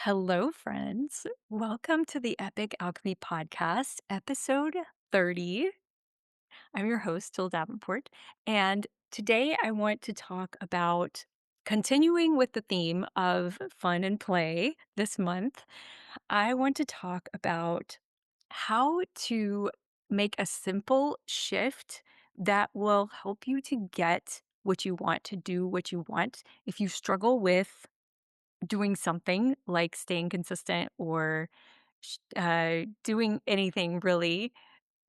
Hello, friends. Welcome to the Epic Alchemy Podcast, episode 30. I'm your host, Jill Davenport, and today I want to talk about continuing with the theme of fun and play this month. I want to talk about how to make a simple shift that will help you to get what you want, to do what you want. If you struggle with doing something like staying consistent or doing anything really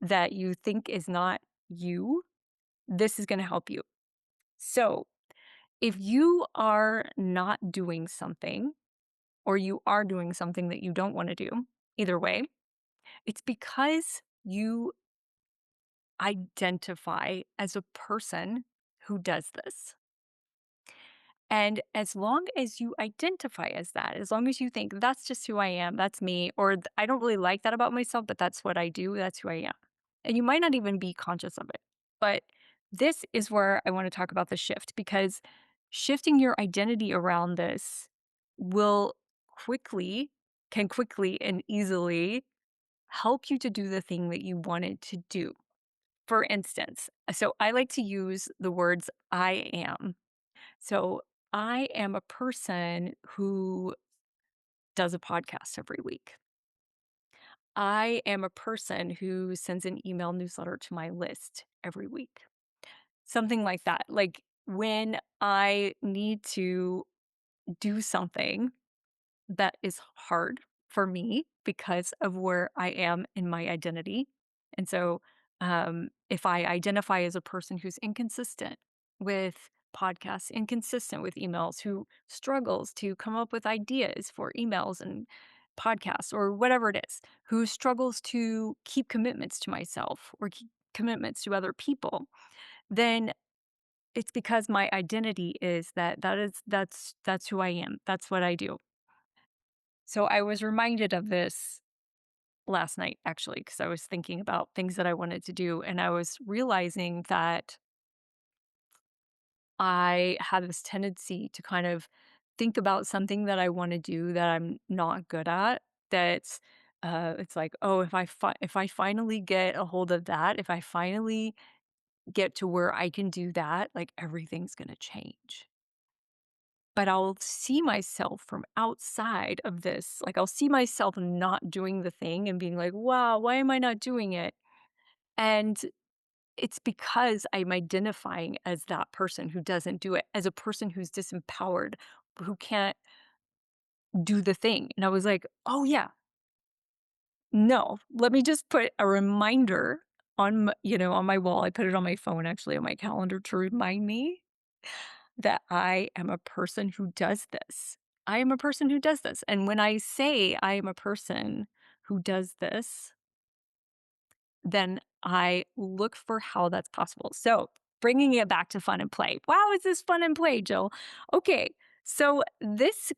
that you think is not you, this is going to help you. So, if you are not doing something or you are doing something that you don't want to do, either way, it's because you identify as a person who does this. And as long as you identify as that, as long as you think that's just who I am, that's me, or I don't really like that about myself, but that's what I do, that's who I am. And you might not even be conscious of it. But this is where I want to talk about the shift because shifting your identity around this will quickly, can quickly and easily help you to do the thing that you wanted to do. For instance, so I like to use the words I am. So I am a person who does a podcast every week. I am a person who sends an email newsletter to my list every week. Something like that. Like when I need to do something that is hard for me because of where I am in my identity. And so, if I identify as a person who's inconsistent with podcasts, inconsistent with emails, who struggles to come up with ideas for emails and podcasts or whatever it is, who struggles to keep commitments to myself or keep commitments to other people, then it's because my identity is that's who I am. That's what I do. So I was reminded of this last night, actually, because I was thinking about things that I wanted to do. And I was realizing that I have this tendency to kind of think about something that I want to do that I'm not good at. That's it's like, oh, if I finally get a hold of that, if I finally get to where I can do that, like everything's gonna change. But I'll see myself from outside of this, like, I'll see myself not doing the thing and being like, "Wow, why am I not doing it?" And it's because I'm identifying as that person who doesn't do it, as a person who's disempowered, who can't do the thing, and I was like, "Oh, yeah, no, let me just put a reminder on on my wall." I put it on my phone, actually, on my calendar to remind me that I am a person who does this. I am a person who does this. And when I say I am a person who does this, then I look for how that's possible. So, bringing it back to fun and play. Wow, is this fun and play, Jill? Okay. So, this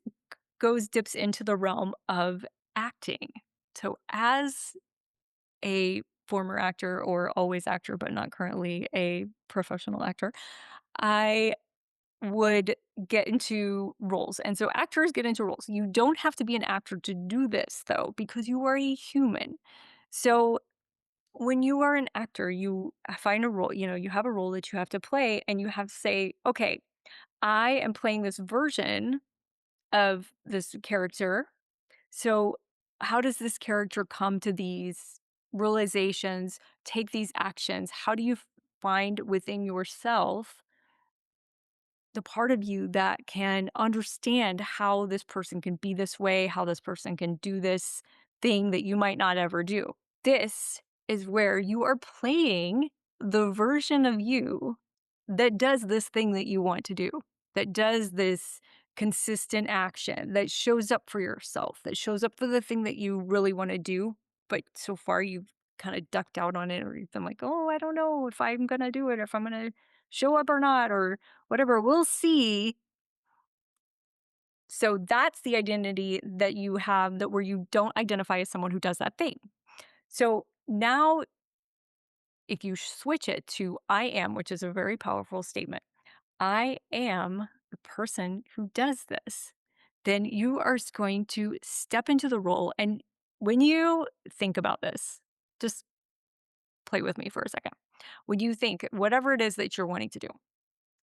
goes dips into the realm of acting. So, as a former actor or always actor, but not currently a professional actor, I would get into roles. And so actors get into roles. You don't have to be an actor to do this though, because you are a human. So when you are an actor, you find a role, you have a role that you have to play and you have to say, okay, I am playing this version of this character. So how does this character come to these realizations, take these actions? How do you find within yourself the part of you that can understand how this person can be this way, how this person can do this thing that you might not ever do? This is where you are playing the version of you that does this thing that you want to do, that does this consistent action, that shows up for yourself, that shows up for the thing that you really want to do. But so far, you've kind of ducked out on it, or you've been like, oh, I don't know if I'm going to do it, if I'm going to show up or not, or whatever. We'll see. So that's the identity that you have, that where you don't identify as someone who does that thing. So now if you switch it to I am, which is a very powerful statement, I am the person who does this, then you are going to step into the role. And when you think about this, just play with me for a second. When you think whatever it is that you're wanting to do,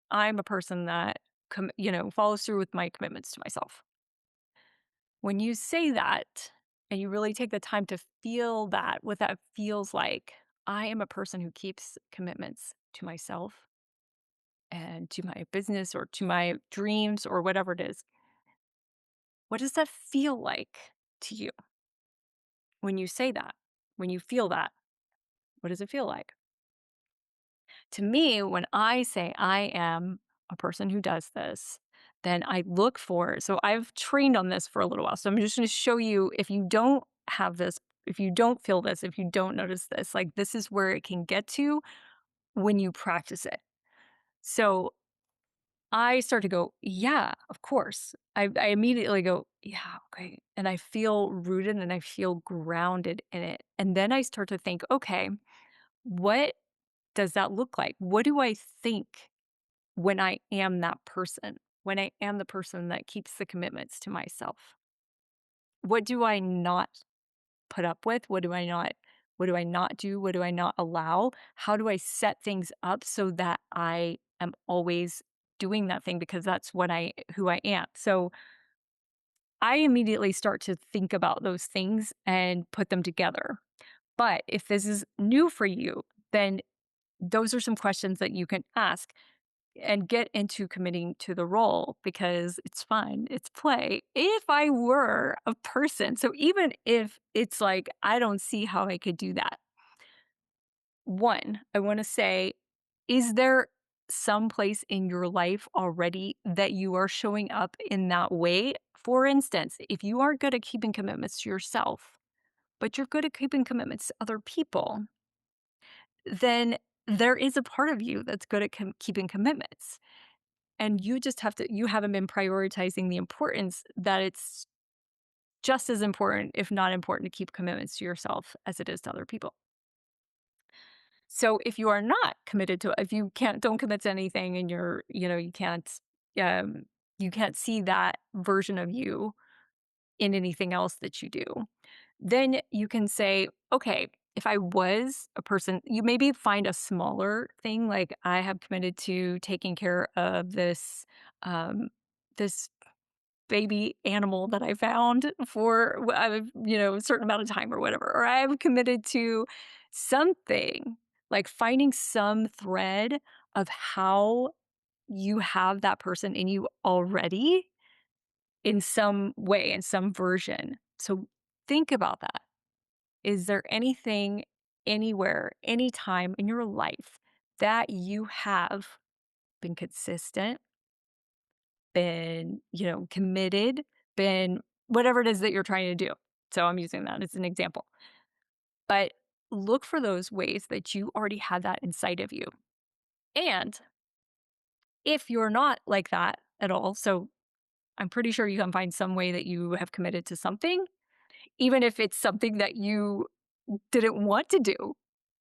I'm a person that follows through with my commitments to myself. When you say that and you really take the time to feel that, what that feels like, I am a person who keeps commitments to myself and to my business or to my dreams or whatever it is. What does that feel like to you when you say that? When you feel that, what does it feel like? To me, when I say I am a person who does this, then I look for, so I've trained on this for a little while. So I'm just going to show you, if you don't have this, if you don't feel this, if you don't notice this, like this is where it can get to when you practice it. So I start to go, yeah, of course. I immediately go, yeah, okay. And I feel rooted and I feel grounded in it. And then I start to think, okay, what does that look like? What do I think when I am that person? When I am the person that keeps the commitments to myself? What do I not put up with? What do I not do? What do I not allow? How do I set things up so that I am always doing that thing because that's who I am. So I immediately start to think about those things and put them together. But if this is new for you, then those are some questions that you can ask and get into committing to the role because it's fun, it's play. If I were a person, so even if it's like, I don't see how I could do that. One, I want to say, is there some place in your life already that you are showing up in that way? For instance, if you aren't good at keeping commitments to yourself, but you're good at keeping commitments to other people, then there is a part of you that's good at keeping commitments. And you haven't been prioritizing the importance that it's just as important, if not important, to keep commitments to yourself as it is to other people. So if you are not committed to, if you don't commit to anything and um, you can't see that version of you in anything else that you do, then you can say, okay, if I was a person, you maybe find a smaller thing. Like I have committed to taking care of um, this baby animal that I found for a certain amount of time or whatever, or I've committed to something, like finding some thread of how you have that person in you already in some way, in some version. So think about that. Is there anything, anywhere, anytime in your life that you have been consistent, been, committed, been whatever it is that you're trying to do. So I'm using that as an example. But look for those ways that you already have that inside of you. And if you're not like that at all, so I'm pretty sure you can find some way that you have committed to something, even if it's something that you didn't want to do,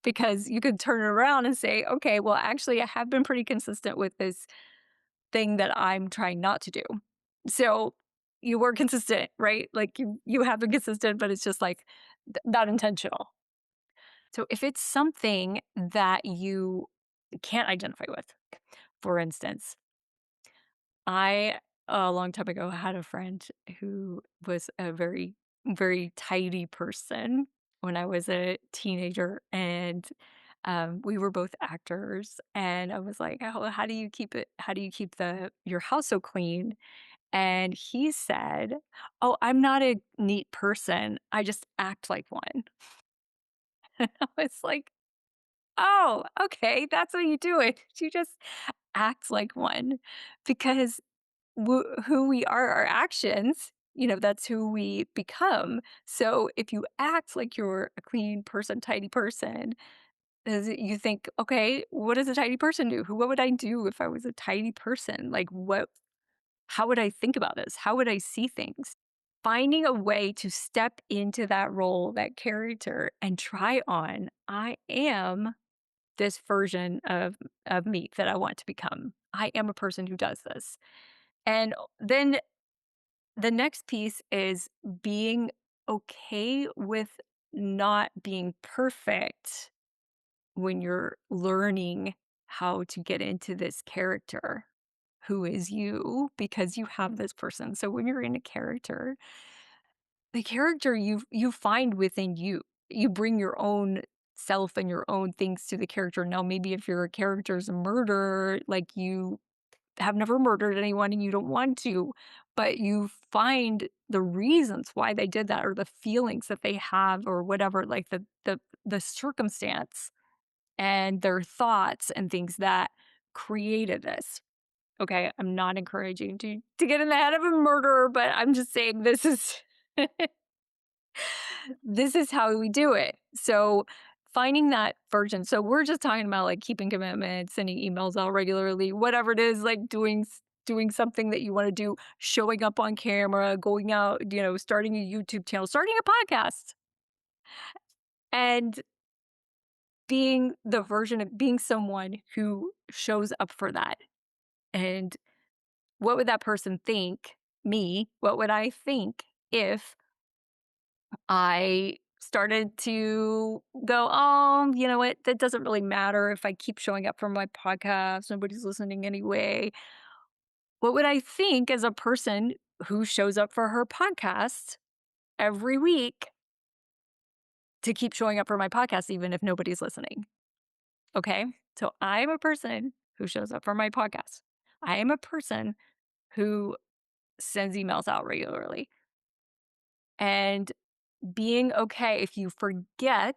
because you could turn it around and say, okay, well, actually, I have been pretty consistent with this thing that I'm trying not to do. So you were consistent, right? Like you have been consistent, but it's just like not intentional. So if it's something that you can't identify with, for instance, I a long time ago had a friend who was a very, very tidy person when I was a teenager, and we were both actors. And I was like, how do you keep it? How do you keep the your house so clean?" And he said, "Oh, I'm not a neat person. I just act like one." And I was like, "Oh, okay, that's what you do it. You just act like one." Because who we are, our actions, that's who we become. So if you act like you're a clean person, tidy person, you think, okay, what does a tidy person do? What would I do if I was a tidy person? Like, how would I think about this? How would I see things? Finding a way to step into that role, that character, and try on, I am this version of me that I want to become. I am a person who does this. And then the next piece is being okay with not being perfect when you're learning how to get into this character who is you because you have this person. So when you're in a character, the character you find within you. You bring your own self and your own things to the character. Now, maybe if your character's a murderer, like you have never murdered anyone and you don't want to, but you find the reasons why they did that or the feelings that they have or whatever, like the circumstance and their thoughts and things that created this. Okay, I'm not encouraging to get in the head of a murderer, but I'm just saying this is this is how we do it. So finding that version. So we're just talking about like keeping commitments, sending emails out regularly, whatever it is, like doing something that you want to do, showing up on camera, going out, starting a YouTube channel, starting a podcast, and being the version of being someone who shows up for that. And what would that person think? Me, what would I think if I started to go, oh, you know what? That doesn't really matter if I keep showing up for my podcast. Nobody's listening anyway. What would I think as a person who shows up for her podcast every week to keep showing up for my podcast, even if nobody's listening? Okay. So I'm a person who shows up for my podcast. I am a person who sends emails out regularly. And being okay if you slip,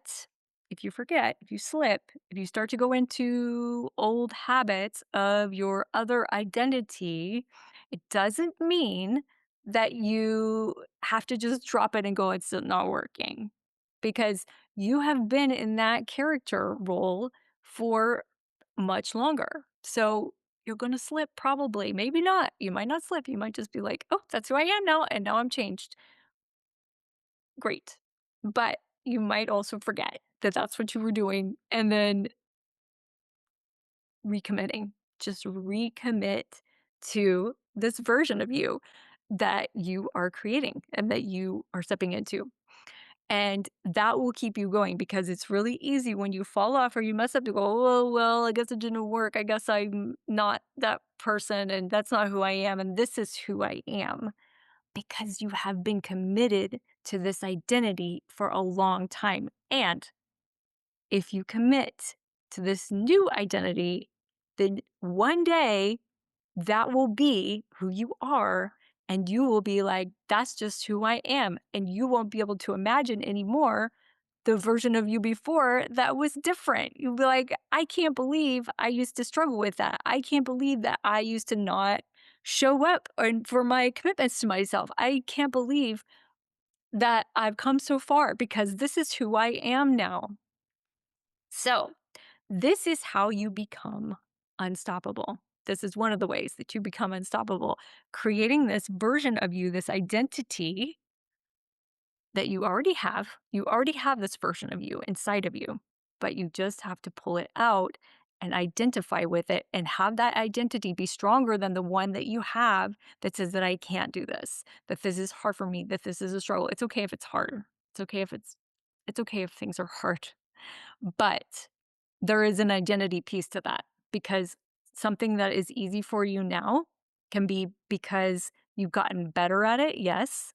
if you start to go into old habits of your other identity, it doesn't mean that you have to just drop it and go, it's not working. Because you have been in that character role for much longer. So you're going to slip probably, maybe not. You might not slip. You might just be like, oh, that's who I am now. And now I'm changed. Great. But you might also forget that that's what you were doing and then recommitting. Just recommit to this version of you that you are creating and that you are stepping into. And that will keep you going because it's really easy when you fall off or you mess up to go, oh, well, I guess it didn't work. I guess I'm not that person and that's not who I am. And this is who I am because you have been committed to this identity for a long time. And if you commit to this new identity, then one day that will be who you are. And you will be like, that's just who I am. And you won't be able to imagine anymore the version of you before that was different. You'll be like, I can't believe I used to struggle with that. I can't believe that I used to not show up for my commitments to myself. I can't believe that I've come so far because this is who I am now. So, this is how you become unstoppable. This is one of the ways that you become unstoppable, creating this version of you, this identity that you already have. You already have this version of you inside of you, but you just have to pull it out and identify with it and have that identity be stronger than the one that you have that says that I can't do this, that this is hard for me, that this is a struggle. It's okay if it's hard. It's okay if things are hard. But there is an identity piece to that because something that is easy for you now can be because you've gotten better at it, yes,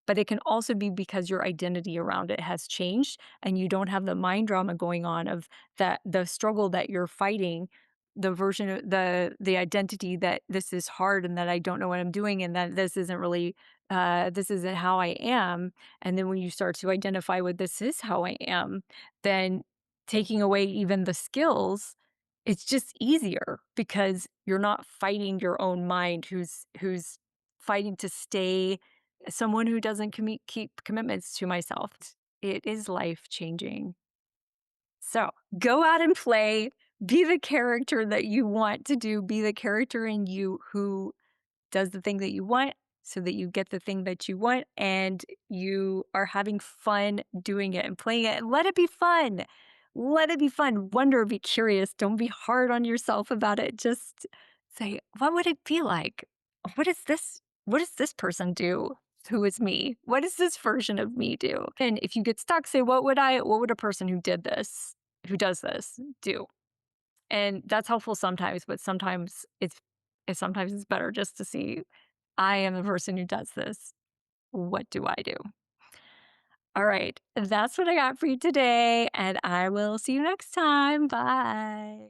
but it can also be because your identity around it has changed and you don't have the mind drama going on of that the struggle that you're fighting, the version of the identity that this is hard and that I don't know what I'm doing and that this isn't really this isn't how I am. And then when you start to identify with this is how I am, then taking away even the skills, it's just easier because you're not fighting your own mind who's fighting to stay someone who doesn't keep commitments to myself. It is life changing. So go out and play, be the character that you want to do, be the character in you who does the thing that you want so that you get the thing that you want and you are having fun doing it and playing it and let it be fun. Let it be fun. Wonder, be curious. Don't be hard on yourself about it. Just say, what would it be like? What is this? what does this person do? Who is me? What does this version of me do? And if you get stuck, say, what would a person who did this, who does this do? And that's helpful sometimes, but sometimes it's better just to see, I am the person who does this. What do I do? All right. That's what I got for you today. And I will see you next time. Bye.